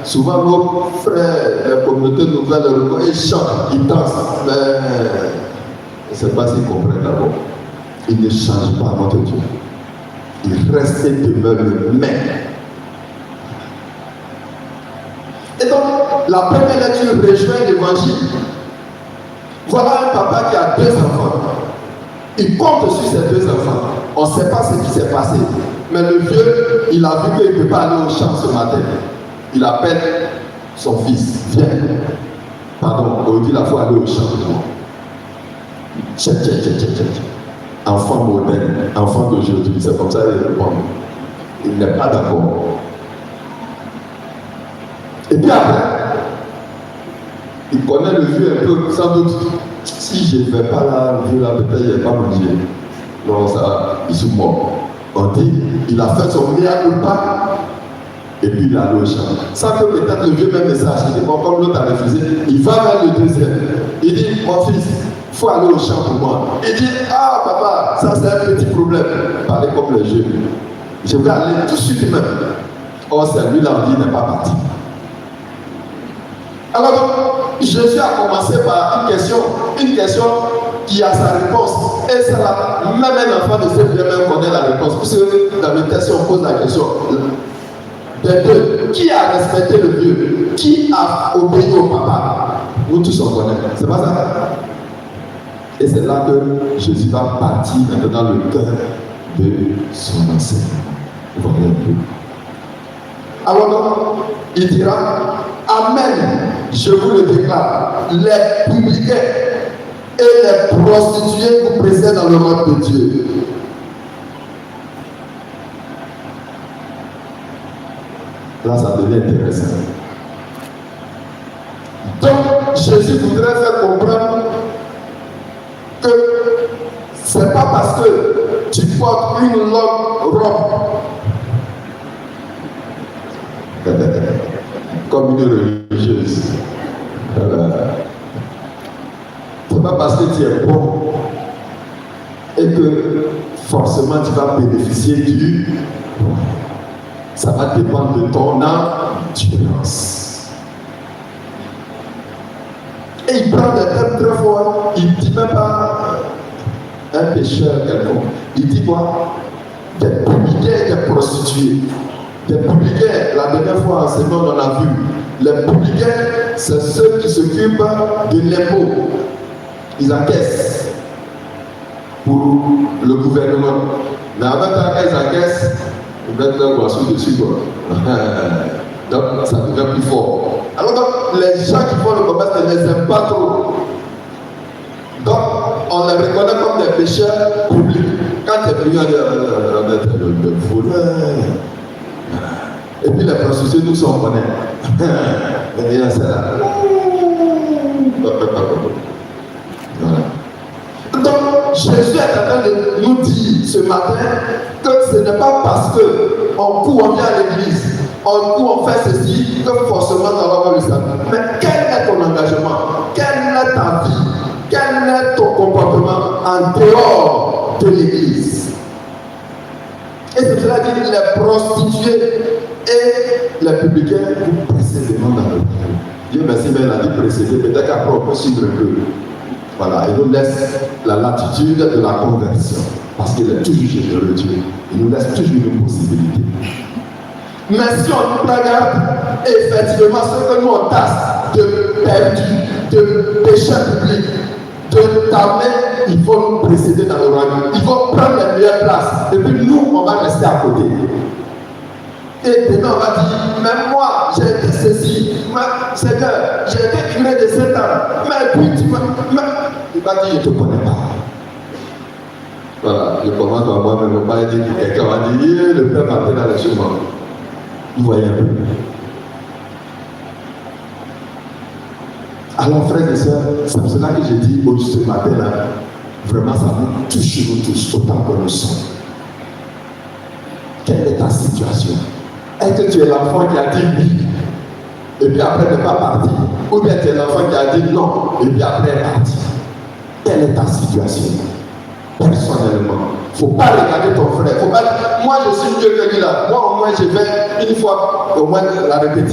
Souvent, nos frères, la communauté nouvelle, ils chantent, ils dansent, mais je ne sais pas s'ils comprennent d'abord. Ils ne changent pas notre Dieu. Ils restent et demeurent le même. Et donc, la première lecture rejoint l'évangile. Voilà un papa qui a 2 enfants. Il compte sur ses 2 enfants. On ne sait pas ce qui s'est passé. Mais le vieux, il a vu qu'il ne peut pas aller au champ ce matin. Il appelle son fils. Viens. Pardon, aujourd'hui, il faut aller au champ. Tchè. Enfant moderne, enfant d'aujourd'hui, c'est comme ça qu'il répond. Il n'est pas d'accord. Et puis après, il connaît le vieux un peu, sans doute. Si je ne vais pas là, le vieux là, peut-être il n'est pas mangé. Non, ça, il se mort. On dit, il a fait son miracle pas, et puis il a allé au champ. Sans que peut-être le vieux même message, il dit, bon, comme l'autre a refusé, il va vers le deuxième. Il dit, mon fils, il faut aller au champ pour moi. Il dit, ah papa, ça c'est un petit problème. Parlez comme les jeunes. Je vais aller tout de suite même. Or, c'est lui là, on dit, il n'est pas parti. Alors donc, Jésus a commencé par une question qui a sa réponse. Et c'est là, même un enfant de ce vieux même connaît la réponse. Puisque dans le texte, on pose la question. Des deux, qui a respecté le vieux? Qui a obéi au papa? Nous tous on connaît. C'est pas ça? Et c'est là que Jésus va partir maintenant dans le cœur de son enseignement. Vous voyez un peu. Alors donc, il dira, Amen, je vous le déclare, les publicains et les prostituées vous précèdent dans le royaume de Dieu. Là, ça devient intéressant. Donc, Jésus voudrait faire comprendre que ce n'est pas parce que tu portes une longue robe comme une religieuse. Ce n'est pas parce que tu es bon et que forcément tu vas bénéficier du. Ça va dépendre de ton endurance. Et il prend des thèmes très forts. Il ne dit même pas un pécheur quelconque. Il dit quoi? Des publicains et des prostituées. Les publicains, la dernière fois en semaine, on a vu, les publicains, c'est ceux qui s'occupent de l'impôt. Ils encaissent pour le gouvernement. Mais en même temps, quand ils encaissent, ils mettent leur boisson dessus. Donc, ça devient plus fort. Alors, donc, les gens qui font le commerce ne les aiment pas trop. Donc, on les reconnaît comme des pécheurs publics. Quand tu es venu à le voleur, et puis les prostituées, nous sommes connaît. Et là, c'est là. Voilà. Donc, Jésus est en train de nous dire ce matin que ce n'est pas parce qu'on court, on vient à l'église, on court, on fait ceci, que forcément on va avoir le salut. Mais quel est ton engagement? Quelle est ta vie? Quel est ton comportement en dehors de l'église? Et c'est cela dit les prostituées et les publicains vous précédemment dans le royaume. Dieu merci, mais il a dit précéder, peut-être qu'après on peut suivre un peu. Voilà, il nous laisse la latitude de la conversion. Parce qu'il est toujours généreux, Dieu. Il nous laisse toujours une possibilité. Mais si on regarde, effectivement, ce que nous on tasse de perdu, de péché public, de ta main, il faut nous précéder dans le royaume. Il faut prendre les meilleures places. Et puis nous, on va rester à côté. Et demain, on va dire, mais moi, j'ai été ceci, Seigneur, j'ai été curé de 7 ans. Mais puis tu m'as. Il va dire, je ne te connais pas. Voilà, je commence par moi-même, on va dire, quelqu'un va dire, le Père m'a appelé dans les chemins. Vous voyez un peu. Alors, frères et sœurs, c'est pour cela que j'ai dit ce matin-là, vraiment, ça nous touche nous tous, autant que nous sommes. Quelle est ta situation? Est-ce que tu es l'enfant qui a dit oui, et puis après n'est pas parti? Ou bien tu es l'enfant qui a dit non, et puis après est parti? Quelle est ta situation? Personnellement, il ne faut pas regarder ton frère. Faut pas dire, moi je suis mieux que lui là. Moi au moins je vais une fois au moins la répétition.